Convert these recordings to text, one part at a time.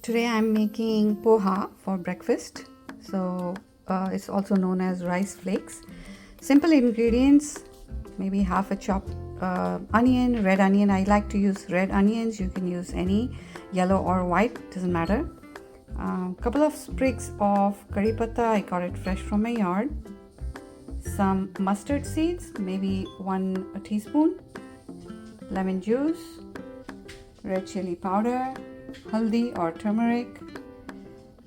Today I'm making poha for breakfast. So it's also known as rice flakes. Simple ingredients, maybe half a chopped onion, red onion. I like to use red onions. You can use any, yellow or white, doesn't matter. Couple of sprigs of curry patta, I got it fresh from my yard. Some mustard seeds, maybe 1 teaspoon. Lemon juice, red chilli powder, haldi or turmeric.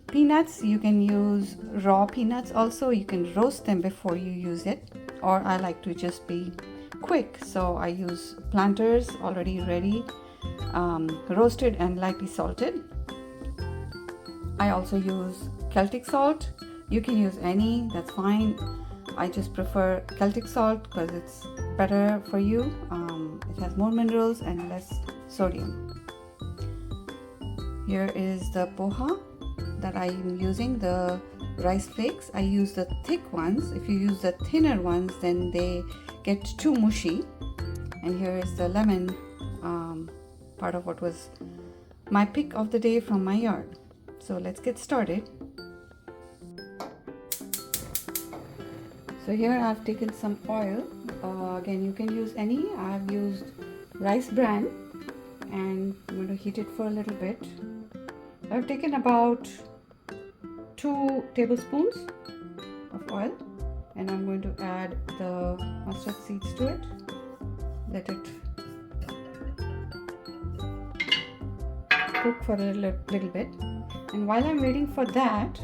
Peanuts, you can use raw peanuts also. You can roast them before you use it, or I like to just be quick, so I use planters already ready, roasted and lightly salted. I also use Celtic salt. You can use any, that's fine. I just prefer Celtic salt because it's better for you. It has more minerals and less sodium. Here is the poha that I am using, the rice flakes. I use the thick ones. If you use the thinner ones, then they get too mushy. And here is the lemon, part of what was my pick of the day from my yard. So let's get started. So here I've taken some oil. Again, you can use any. I've used rice bran and I'm going to heat it for a little bit. I've taken about 2 tablespoons of oil and I'm going to add the mustard seeds to it. Let it cook for a little bit. And while I'm waiting for that,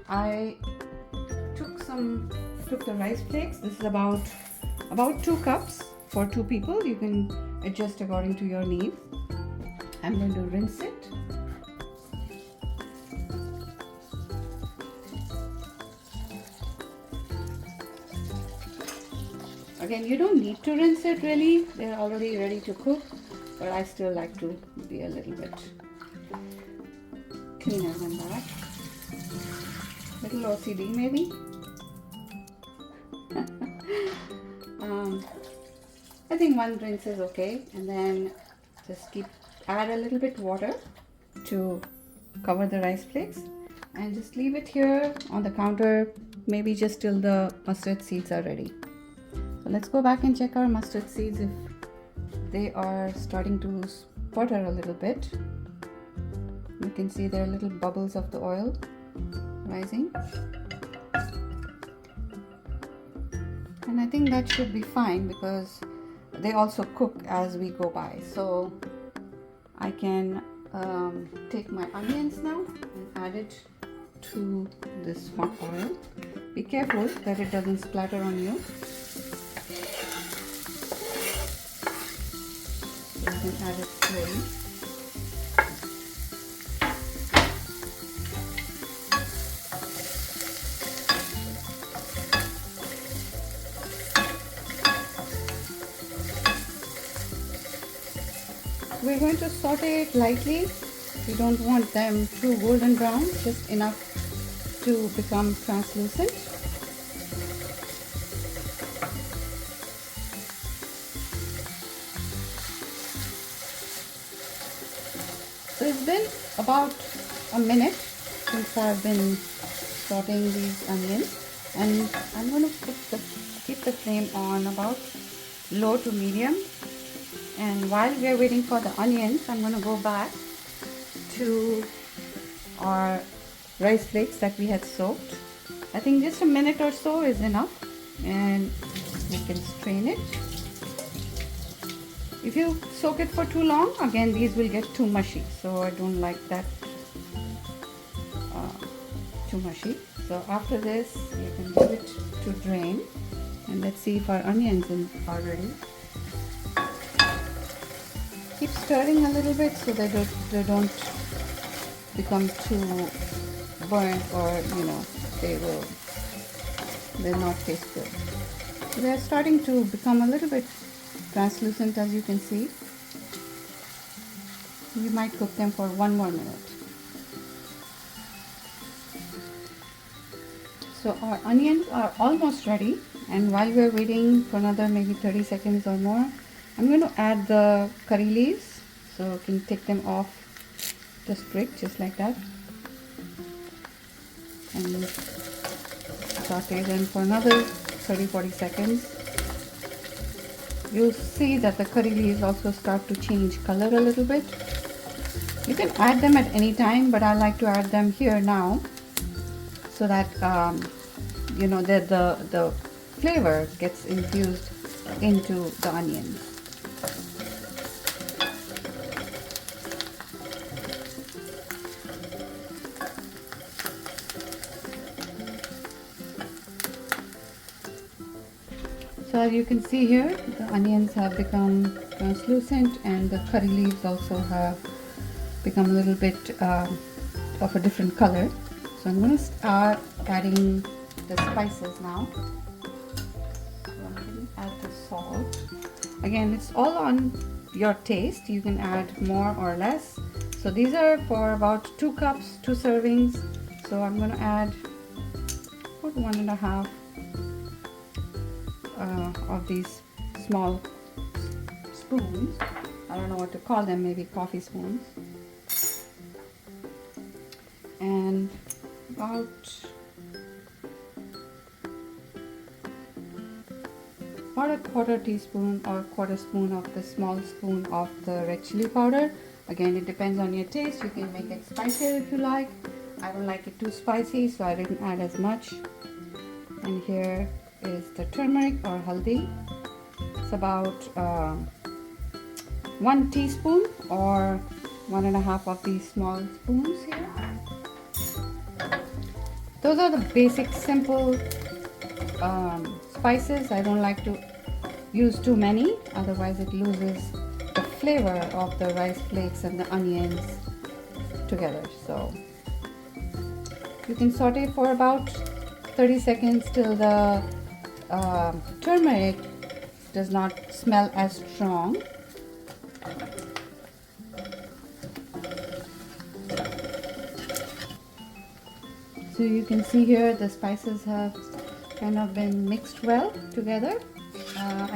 I took the rice flakes. This is about 2 cups for 2 people. You can adjust according to your needs. I'm going to rinse it. Again, you don't need to rinse it really. They're already ready to cook, but I still like to be a little bit cleaner than that. Little OCD maybe. I think 1 rinse is okay, and then just add a little bit water to cover the rice flakes and just leave it here on the counter, maybe just till the mustard seeds are ready. So let's go back and check our mustard seeds if they are starting to sputter a little bit. You can see there are little bubbles of the oil rising. And I think that should be fine because they also cook as we go by. So I can take my onions now and add it to this hot oil. Be careful that it doesn't splatter on you. So you can add it slowly. We're going to saute it lightly. We don't want them too golden brown, just enough to become translucent. So it's been about a minute since I've been sauteing these onions, and I'm going to keep the flame on about low to medium. And while we are waiting for the onions, I'm going to go back to our rice flakes that we had soaked. I think just a minute or so is enough, and we can strain it. If you soak it for too long, again these will get too mushy, so I don't like that too mushy. So after this, you can leave it to drain, and let's see if our onions are ready. Keep stirring a little bit so that they don't become too burnt, or they'll not taste good. So they're starting to become a little bit translucent, as you can see. We might cook them for 1 more minute. So our onions are almost ready, and while we're waiting for another maybe 30 seconds or more, I'm going to add the curry leaves, so you can take them off the sprig just like that, and saute them for another 30-40 seconds. You'll see that the curry leaves also start to change color a little bit. You can add them at any time, but I like to add them here now so that you know that the flavor gets infused into the onions. So as you can see here, the onions have become translucent and the curry leaves also have become a little bit of a different color. So I'm going to start adding the spices now. So I'm going to add the salt. Again, it's all on your taste. You can add more or less. So these are for about 2 cups, 2 servings. So I'm going to add about 1.5 of these small spoons. I don't know what to call them, maybe coffee spoons. And about a 1/4 teaspoon or 1/4 spoon of the small spoon of the red chili powder. Again, it depends on your taste. You can make it spicier if you like. I don't like it too spicy, so I didn't add as much. And here is the turmeric or haldi. It's about 1 teaspoon or 1.5 of these small spoons here. Those are the basic simple spices. I don't like to use too many, otherwise it loses the flavor of the rice flakes and the onions together. So you can saute for about 30 seconds till the turmeric does not smell as strong. So you can see here the spices have kind of been mixed well together.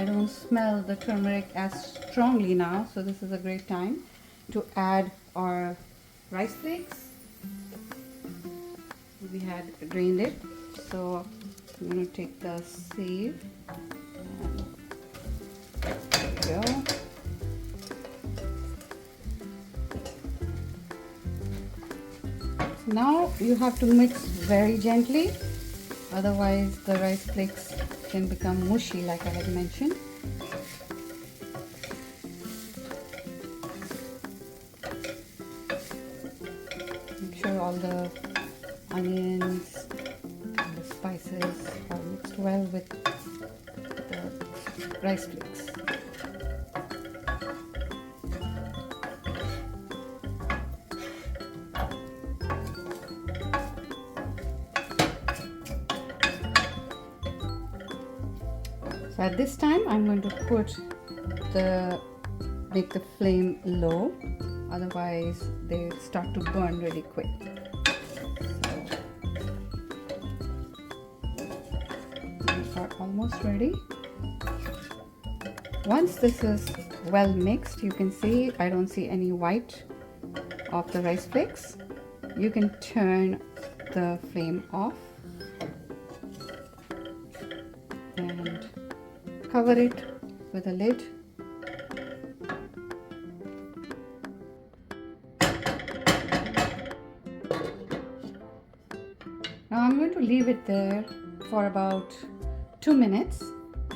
I don't smell the turmeric as strongly now, so this is a great time to add our rice flakes. We had drained it, so I'm going to take the sieve and there we go. Now you have to mix very gently, otherwise the rice flakes can become mushy like I had mentioned. Make sure all the onions and the spices are mixed well with the rice flakes. So at this time I'm going to make the flame low, otherwise they start to burn really quick. So we are almost ready. Once this is well mixed, you can see I don't see any white of the rice flakes. You can turn the flame off and cover it with a lid. Now I'm going to leave it there for about 2 minutes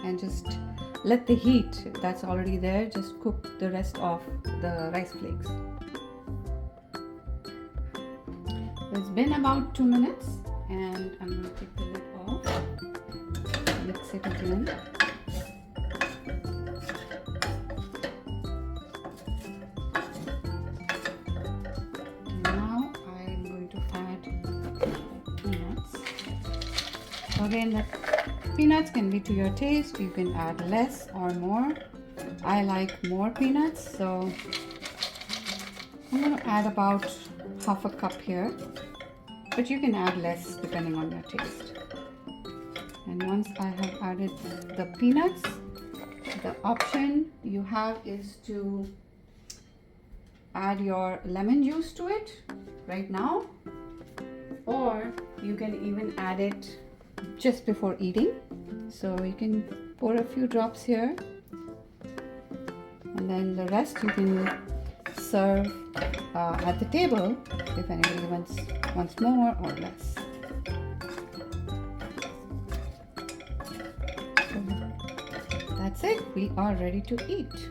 and just let the heat that's already there just cook the rest of the rice flakes. It's been about 2 minutes and I'm going to take the lid off, mix it again. Again, the peanuts can be to your taste. You can add less or more. I like more peanuts, so I'm going to add about 1/2 cup here, but you can add less depending on your taste. And once I have added the peanuts, the option you have is to add your lemon juice to it right now, or you can even add it just before eating. So you can pour a few drops here, and then the rest you can serve at the table if anybody wants more or less. So that's it. We are ready to eat.